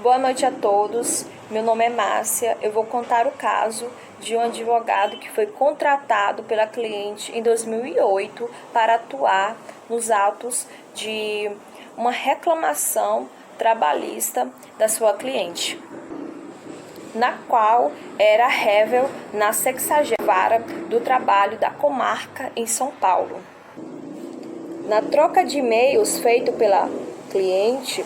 Boa noite a todos. Meu nome é Márcia. Eu vou contar o caso de um advogado que foi contratado pela cliente em 2008 para atuar nos autos de uma reclamação trabalhista da sua cliente, na qual era rével na 60ª Vara do Trabalho da Comarca em São Paulo. Na troca de e-mails feito pela cliente,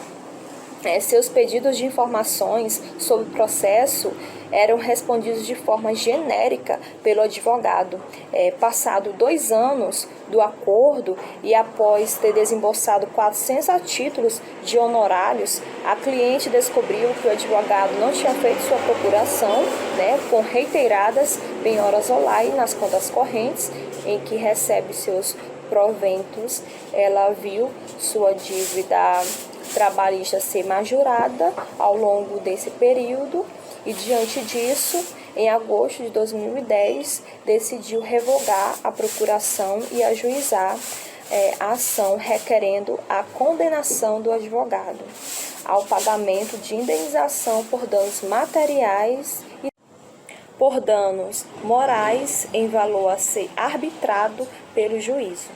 seus pedidos de informações sobre o processo eram respondidos de forma genérica pelo advogado. Passado 2 anos do acordo e após ter desembolsado 400 a títulos de honorários, a cliente descobriu que o advogado não tinha feito sua procuração, com reiteradas penhoras online nas contas correntes em que recebe seus proventos. Ela viu sua dívida trabalhista ser majorada ao longo desse período e, diante disso, em agosto de 2010, decidiu revogar a procuração e ajuizar a ação requerendo a condenação do advogado ao pagamento de indenização por danos materiais e por danos morais em valor a ser arbitrado pelo juízo.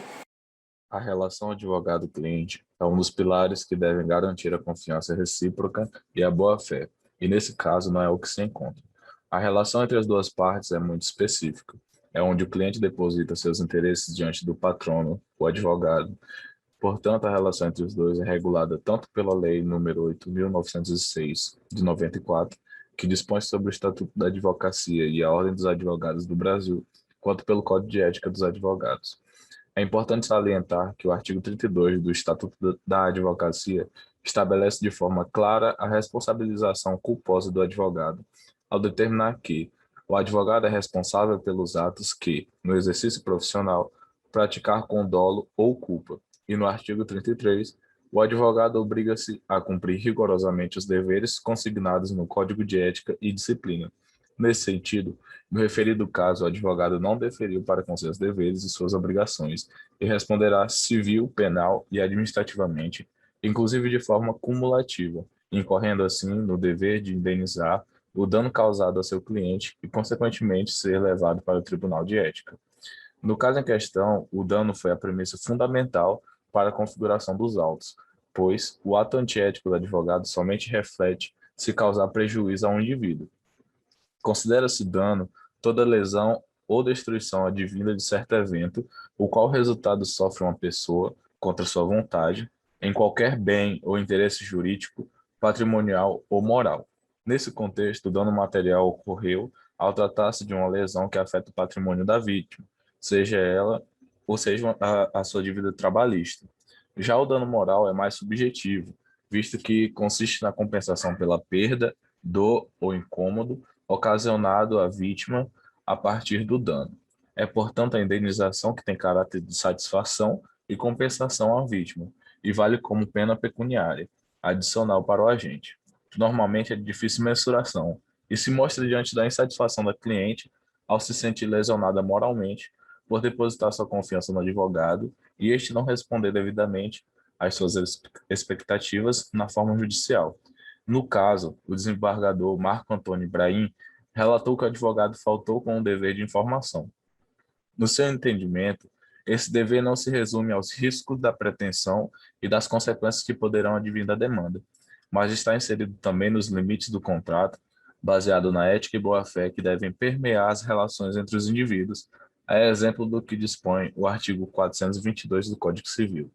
A relação advogado-cliente é um dos pilares que devem garantir a confiança recíproca e a boa-fé, e nesse caso não é o que se encontra. A relação entre as duas partes é muito específica. É onde o cliente deposita seus interesses diante do patrono, o advogado. Portanto, a relação entre os dois é regulada tanto pela Lei nº 8.906, de 94, que dispõe sobre o Estatuto da Advocacia e a Ordem dos Advogados do Brasil, quanto pelo Código de Ética dos Advogados. É importante salientar que o artigo 32 do Estatuto da Advocacia estabelece de forma clara a responsabilização culposa do advogado, ao determinar que o advogado é responsável pelos atos que, no exercício profissional, praticar com dolo ou culpa. E no artigo 33, o advogado obriga-se a cumprir rigorosamente os deveres consignados no Código de Ética e Disciplina. Nesse sentido, no referido caso, o advogado não deferiu para com seus deveres e suas obrigações e responderá civil, penal e administrativamente, inclusive de forma cumulativa, incorrendo assim no dever de indenizar o dano causado ao seu cliente e, consequentemente, ser levado para o Tribunal de Ética. No caso em questão, o dano foi a premissa fundamental para a configuração dos autos, pois o ato antiético do advogado somente reflete se causar prejuízo a um indivíduo. Considera-se dano toda lesão ou destruição advinda de certo evento, o qual resultado sofre uma pessoa, contra sua vontade, em qualquer bem ou interesse jurídico, patrimonial ou moral. Nesse contexto, o dano material ocorreu ao tratar-se de uma lesão que afeta o patrimônio da vítima, seja ela ou seja a sua dívida trabalhista. Já o dano moral é mais subjetivo, visto que consiste na compensação pela perda, dor ou incômodo ocasionado à vítima a partir do dano. É, portanto, a indenização que tem caráter de satisfação e compensação à vítima, e vale como pena pecuniária, adicional para o agente. Normalmente é de difícil mensuração, e se mostra diante da insatisfação da cliente ao se sentir lesionada moralmente por depositar sua confiança no advogado e este não responder devidamente às suas expectativas na forma judicial. No caso, o desembargador Marco Antônio Ibrahim relatou que o advogado faltou com o dever de informação. No seu entendimento, esse dever não se resume aos riscos da pretensão e das consequências que poderão advir da demanda, mas está inserido também nos limites do contrato, baseado na ética e boa-fé que devem permear as relações entre os indivíduos, a exemplo do que dispõe o artigo 422 do Código Civil.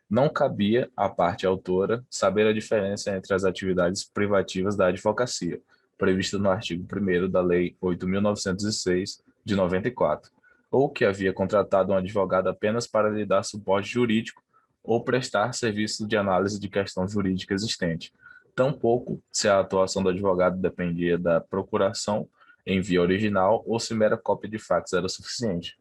Não cabia à parte autora saber a diferença entre as atividades privativas da advocacia, prevista no artigo 1º da Lei 8.906, de 94, ou que havia contratado um advogado apenas para lhe dar suporte jurídico ou prestar serviço de análise de questão jurídica existente. Tampouco se a atuação do advogado dependia da procuração em via original ou se mera cópia de fatos era suficiente.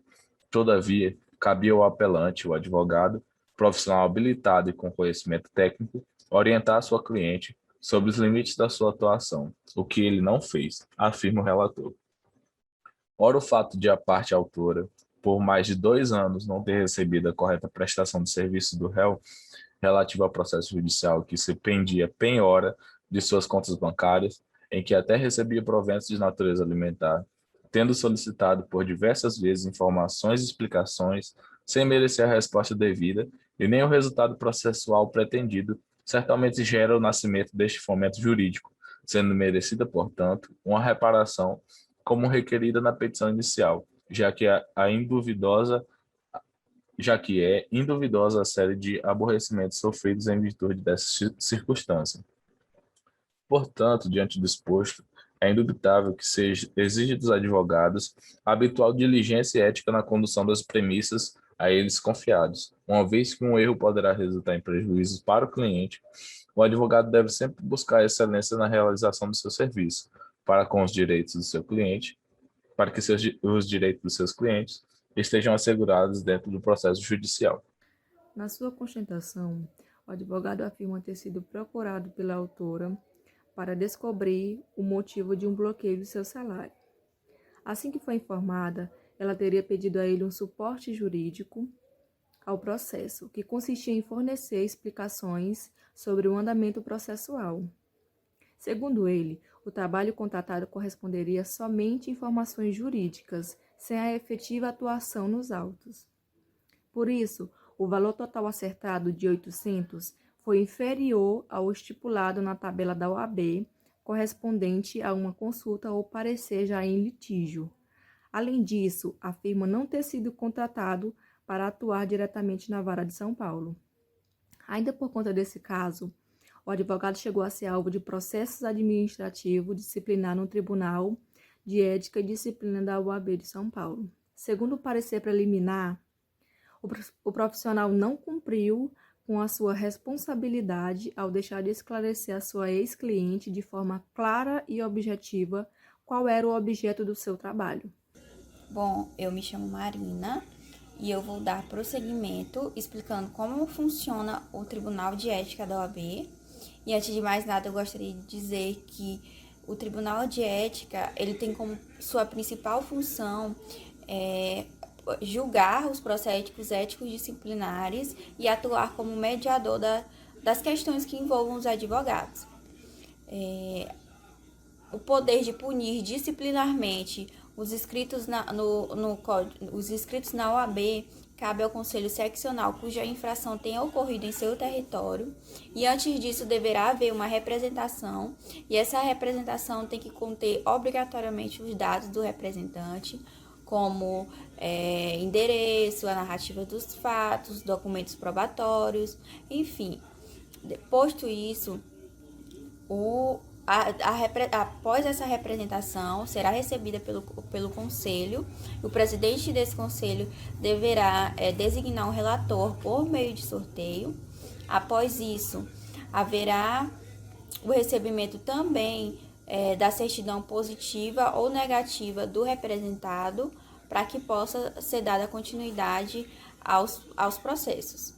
Todavia, cabia ao apelante, o advogado, profissional habilitado e com conhecimento técnico, orientar sua cliente sobre os limites da sua atuação, o que ele não fez, afirma o relator. Ora, o fato de a parte autora, por mais de 2 anos, não ter recebido a correta prestação de serviço do réu, relativo ao processo judicial que se pendia penhora de suas contas bancárias, em que até recebia proventos de natureza alimentar, tendo solicitado por diversas vezes informações e explicações, sem merecer a resposta devida, e nem o resultado processual pretendido, certamente gera o nascimento deste fomento jurídico, sendo merecida, portanto, uma reparação como requerida na petição inicial, já que é induvidosa a série de aborrecimentos sofridos em virtude dessa circunstância. Portanto, diante do exposto, é indubitável que exige dos advogados a habitual diligência e ética na condução das premissas a eles confiados. Uma vez que um erro poderá resultar em prejuízos para o cliente, o advogado deve sempre buscar excelência na realização do seu serviço, para com os direitos do seu cliente, para que os direitos dos seus clientes estejam assegurados dentro do processo judicial. Na sua constatação, o advogado afirma ter sido procurado pela autora para descobrir o motivo de um bloqueio do seu salário. Assim que foi informada, ela teria pedido a ele um suporte jurídico ao processo, que consistia em fornecer explicações sobre o andamento processual. Segundo ele, o trabalho contratado corresponderia somente a informações jurídicas, sem a efetiva atuação nos autos. Por isso, o valor total acertado de 800 foi inferior ao estipulado na tabela da OAB, correspondente a uma consulta ou parecer já em litígio. Além disso, afirma não ter sido contratado para atuar diretamente na Vara de São Paulo. Ainda por conta desse caso, o advogado chegou a ser alvo de processos administrativos disciplinar no Tribunal de Ética e Disciplina da OAB de São Paulo. Segundo o parecer preliminar, o profissional não cumpriu com a sua responsabilidade ao deixar de esclarecer a sua ex-cliente de forma clara e objetiva qual era o objeto do seu trabalho. Bom, eu me chamo Marina e eu vou dar prosseguimento explicando como funciona o Tribunal de Ética da OAB. E antes de mais nada, eu gostaria de dizer que o Tribunal de Ética, ele tem como sua principal função julgar os processos éticos disciplinares e atuar como mediador das questões que envolvam os advogados. O poder de punir disciplinarmente os inscritos os inscritos na OAB cabe ao Conselho Seccional cuja infração tenha ocorrido em seu território, e antes disso deverá haver uma representação, e essa representação tem que conter obrigatoriamente os dados do representante, como endereço, a narrativa dos fatos, documentos probatórios, enfim. Posto isso, após essa representação, será recebida pelo conselho. O presidente desse conselho deverá designar um relator por meio de sorteio. Após isso, haverá o recebimento também da certidão positiva ou negativa do representado, para que possa ser dada continuidade aos processos.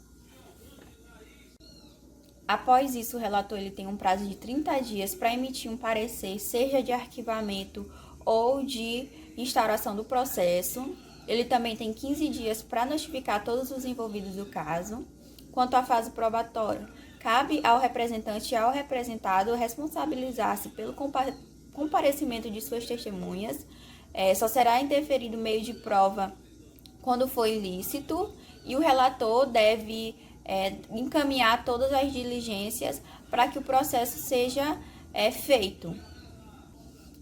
Após isso, o relator ele tem um prazo de 30 dias para emitir um parecer, seja de arquivamento ou de instauração do processo. Ele também tem 15 dias para notificar todos os envolvidos do caso. Quanto à fase probatória, cabe ao representante e ao representado responsabilizar-se pelo comparecimento de suas testemunhas. Só será interferido meio de prova quando for ilícito, e o relator deve encaminhar todas as diligências para que o processo seja feito.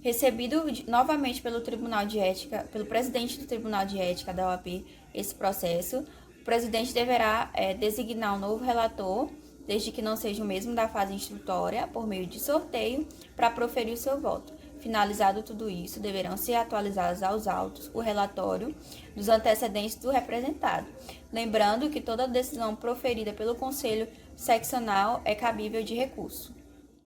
Recebido novamente pelo Tribunal de Ética, pelo presidente do Tribunal de Ética da OAB, esse processo, o presidente deverá designar um novo relator, desde que não seja o mesmo da fase instrutória, por meio de sorteio, para proferir o seu voto. Finalizado tudo isso, deverão ser atualizados aos autos o relatório dos antecedentes do representado. Lembrando que toda decisão proferida pelo Conselho Seccional é cabível de recurso.